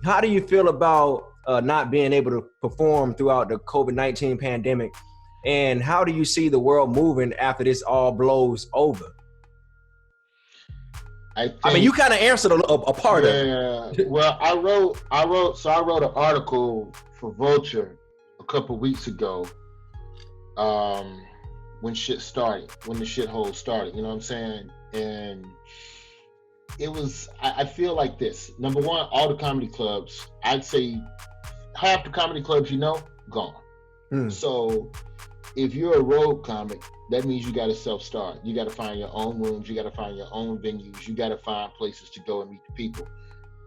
How do you feel about not being able to perform throughout the COVID-19 pandemic? And how do you see the world moving after this all blows over? I I mean, you think, kind of answered a part of yeah. it. Well, I wrote an article for Vulture a couple weeks ago. Um, when shit started, when the shithole started, you know what I'm saying? And it was, I feel like this. Number one, all the comedy clubs, I'd say half the comedy clubs, gone. Hmm. So if you're a road comic, that means you got to self-start. You got to find your own rooms. You got to find your own venues. You got to find places to go and meet the people.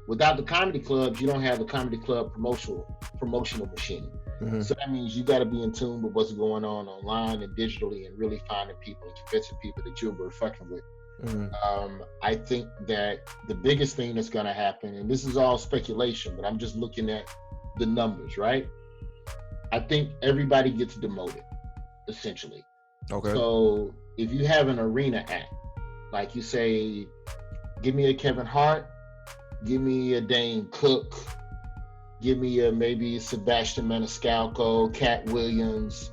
Without the comedy clubs, you don't have the comedy club promotional machine. Mm-hmm. So that means you got to be in tune with what's going on online and digitally, and really finding people and convincing people that you're worth fucking with. I think that the biggest thing that's going to happen, and this is all speculation, but I'm just looking at the numbers, right? I think everybody gets demoted, essentially. Okay. So if you have an arena act, like you say, give me a Kevin Hart, give me a Dane Cook, give me a maybe Sebastian Maniscalco, Cat Williams,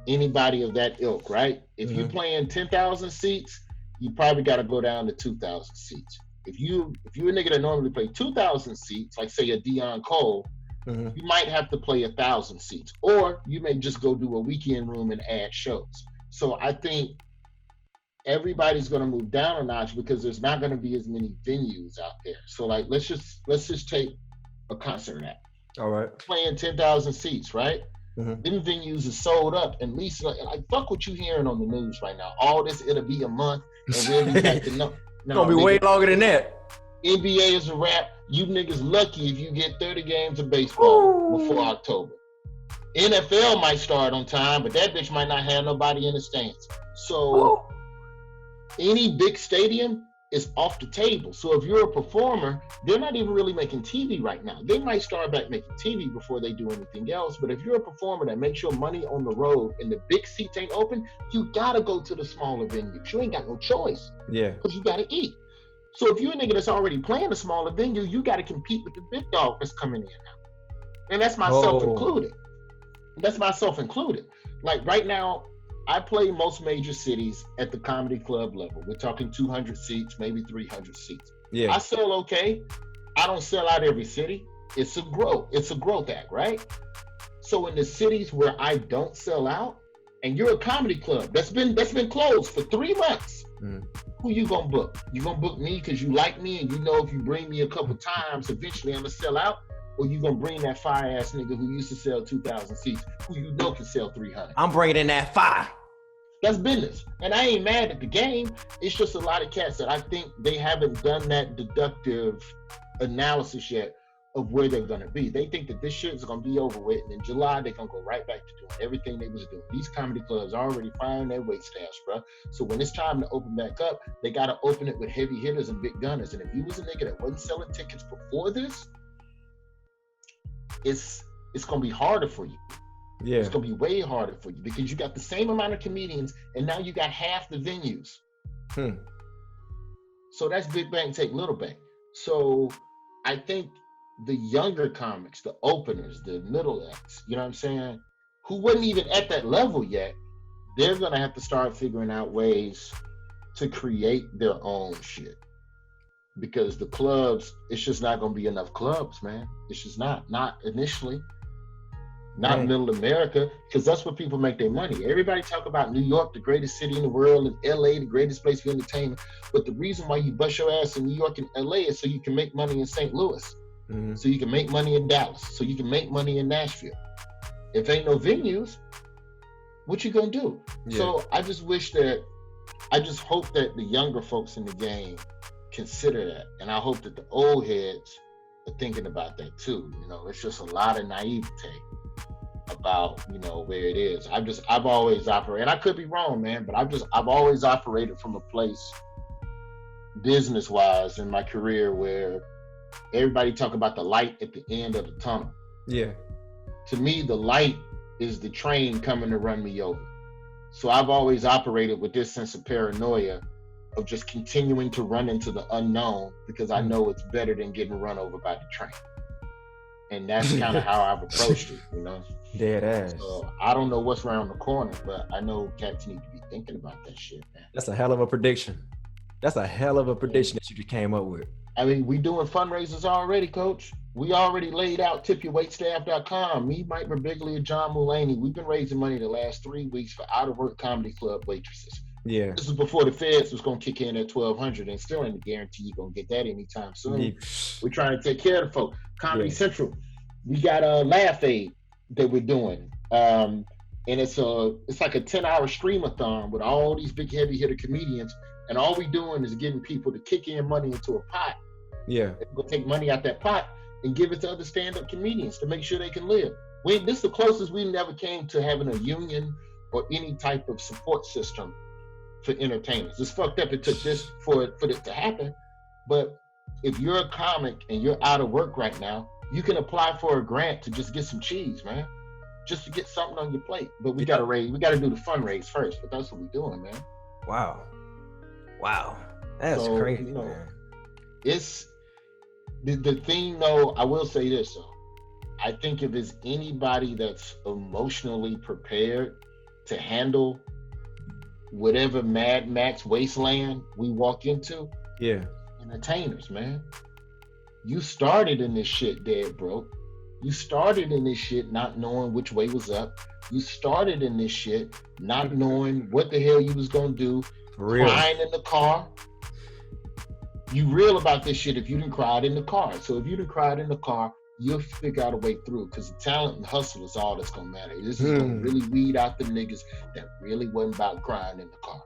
anybody of that ilk, right? If you're playing 10,000 seats, you probably got to go down to 2,000 seats. If you're a nigga that normally play 2,000 seats, like say a Dion Cole, you might have to play 1,000 seats, or you may just go do a weekend room and add shows. So I think everybody's going to move down a notch because there's not going to be as many venues out there. So like, let's just take a concert act. All right. Playing 10,000 seats, right? Them venues are sold up. At least, like fuck what you hearing on the news right now. All this, it'll be a month, and we'll be back to no. It's gonna be way longer than that. NBA is a wrap. You niggas lucky if you get 30 games of baseball before October. NFL might start on time, but that bitch might not have nobody in the stands. So any big stadium is off the table. So if you're a performer, they're not even really making TV right now. They might start back making TV before they do anything else. But if you're a performer that makes your money on the road and the big seats ain't open, you gotta go to the smaller venues. You ain't got no choice. Yeah. Because you gotta eat. So if you're a nigga that's already playing a smaller venue, you gotta compete with the big dog that's coming in now. And that's myself included. That's myself included. Like right now, I play most major cities at the comedy club level. We're talking 200 seats, maybe 300 seats. Yeah. I sell okay. I don't sell out every city. It's a growth act, right? So in the cities where I don't sell out, and you're a comedy club that's been closed for 3 months, who you gonna book? You gonna book me because you like me and you know if you bring me a couple times, eventually I'm gonna sell out? Or you gonna bring that fire ass nigga who used to sell 2,000 seats, who you know can sell 300? I'm bringing in that fire. That's business. And I ain't mad at the game. It's just a lot of cats that I think they haven't done that deductive analysis yet of where they're gonna be. They think that this shit is gonna be over with, and in July they're gonna go right back to doing everything they was doing. These comedy clubs are already firing their wait staffs, bro. So when it's time to open back up, they gotta open it with heavy hitters and big gunners. And if you was a nigga that wasn't selling tickets before this, it's gonna be harder for you. Yeah. It's gonna be way harder for you because you got the same amount of comedians and now you got half the venues. So that's big bang take little bang. So I think the younger comics, the openers, the middle acts, you know what I'm saying, who wasn't even at that level yet, they're gonna have to start figuring out ways to create their own shit. Because the clubs, it's just not gonna be enough clubs, man. It's just not initially. Not middle America, because that's where people make their money. Everybody talk about New York, the greatest city in the world, and LA, the greatest place for entertainment. But the reason why you bust your ass in New York and LA is so you can make money in St. Louis. So you can make money in Dallas. So you can make money in Nashville. If ain't no venues, what you gonna do? Yeah. So I just hope that the younger folks in the game consider that. And I hope that the old heads are thinking about that too. You know, it's just a lot of naivete about, you know, where it is. I've always operated, I could be wrong, man, but I've always operated from a place business wise in my career where everybody talk about the light at the end of the tunnel. Yeah. To me, the light is the train coming to run me over. So I've always operated with this sense of paranoia of just continuing to run into the unknown because I know it's better than getting run over by the train. And that's kind of how I've approached it, you know. Dead ass. So I don't know what's around the corner, but I know cats need to be thinking about that shit, man. That's a hell of a prediction. That's a hell of a prediction that you just came up with. I mean, we doing fundraisers already, Coach. We already laid out tipyourwaitstaff.com. Me, Mike Birbiglia, John Mulaney. We've been raising money the last 3 weeks for out of work comedy club waitresses. Yeah. This is before the feds was gonna kick in at $1,200, and still ain't a guarantee you're gonna get that anytime soon. Yeah. We're trying to take care of the folk. Comedy Yeah. Central. We got a Laugh Aid that we're doing. And it's like a 10-hour streamathon with all these big heavy hitter comedians. And all we doing is getting people to kick in money into a pot. Yeah. We'll take money out that pot and give it to other stand-up comedians to make sure they can live. This is the closest we never came to having a union or any type of support system for entertainers. It's fucked up. It took this for it to happen. But if you're a comic and you're out of work right now, you can apply for a grant to just get some cheese, man. Just to get something on your plate. But we gotta do the fundraise first. But that's what we're doing, man. Wow. That's crazy, you know, man. It's the thing though, I will say this though. I think if there's anybody that's emotionally prepared to handle whatever Mad Max wasteland we walk into, yeah, entertainers, man. You started in this shit dead broke. You started in this shit not knowing which way was up. You started in this shit not knowing what the hell you was gonna do. Crying in the car. You real about this shit if you didn't cry in the car. So if you didn't cry in the car, you'll figure out a way through, because the talent and hustle is all that's gonna matter. This is gonna really weed out the niggas that really wasn't about crying in the car.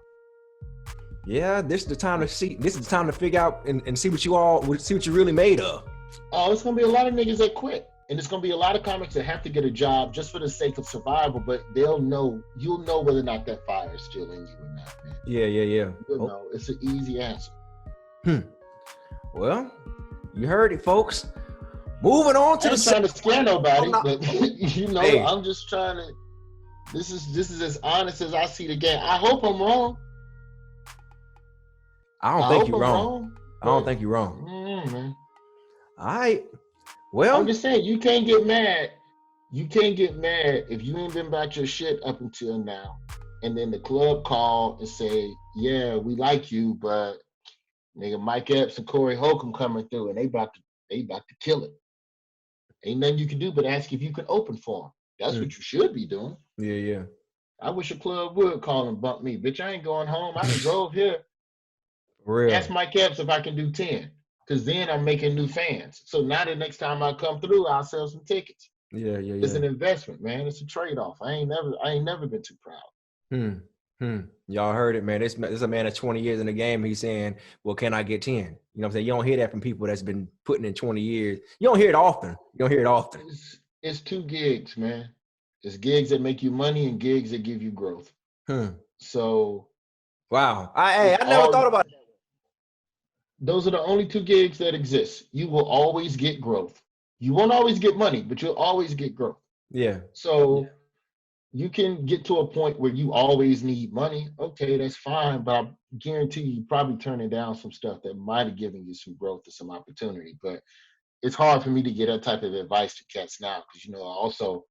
Yeah, this is the time to see. This is the time to figure out and see what you're really made of. Oh, it's gonna be a lot of niggas that quit, and it's gonna be a lot of comics that have to get a job just for the sake of survival. But you'll know whether or not that fire is still in you or not, man. Yeah. You'll know. It's an easy answer. Well, you heard it, folks. Moving on to trying to scare nobody, but you know, hey. I'm just trying to. This is as honest as I see the game. I hope I'm wrong. I don't think you're wrong. I don't think you're wrong. Man. All right. Well, I'm just saying, you can't get mad. You can't get mad if you ain't been about your shit up until now, and then the club call and say, "Yeah, we like you, but nigga, Mike Epps and Corey Holcomb coming through, and they about to kill it. Ain't nothing you can do but ask if you can open for them. That's what you should be doing." Yeah. I wish a club would call and bump me. Bitch, I ain't going home. I just drove here. Real. Ask Mike Epps if I can do 10. Because then I'm making new fans. So now the next time I come through, I'll sell some tickets. Yeah. It's an investment, man. It's a trade-off. I ain't never been too proud. Y'all heard it, man. This is a man of 20 years in the game. He's saying, well, can I get 10? You know what I'm saying? You don't hear that from people that's been putting in 20 years. You don't hear it often. It's two gigs, man. It's gigs that make you money and gigs that give you growth. So. Wow. I never thought about it. Those are the only two gigs that exist. You will always get growth. You won't always get money, but you'll always get growth. Yeah. So you can get to a point where you always need money. Okay, that's fine. But I guarantee you probably turning down some stuff that might have given you some growth or some opportunity. But it's hard for me to get that type of advice to cats now, because, you know,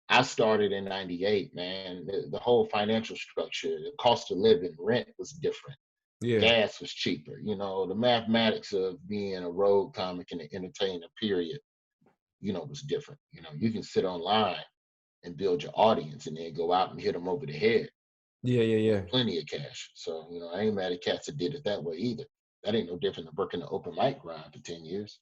I started in 98, man. The whole financial structure, the cost of living, rent was different. Yeah. Gas was cheaper. You know, the mathematics of being a road comic and an entertainer, period, you know, was different. You know, you can sit online and build your audience and then go out and hit them over the head. Yeah. Plenty of cash. So, you know, I ain't mad at cats that did it that way either. That ain't no different than working the open mic grind for 10 years.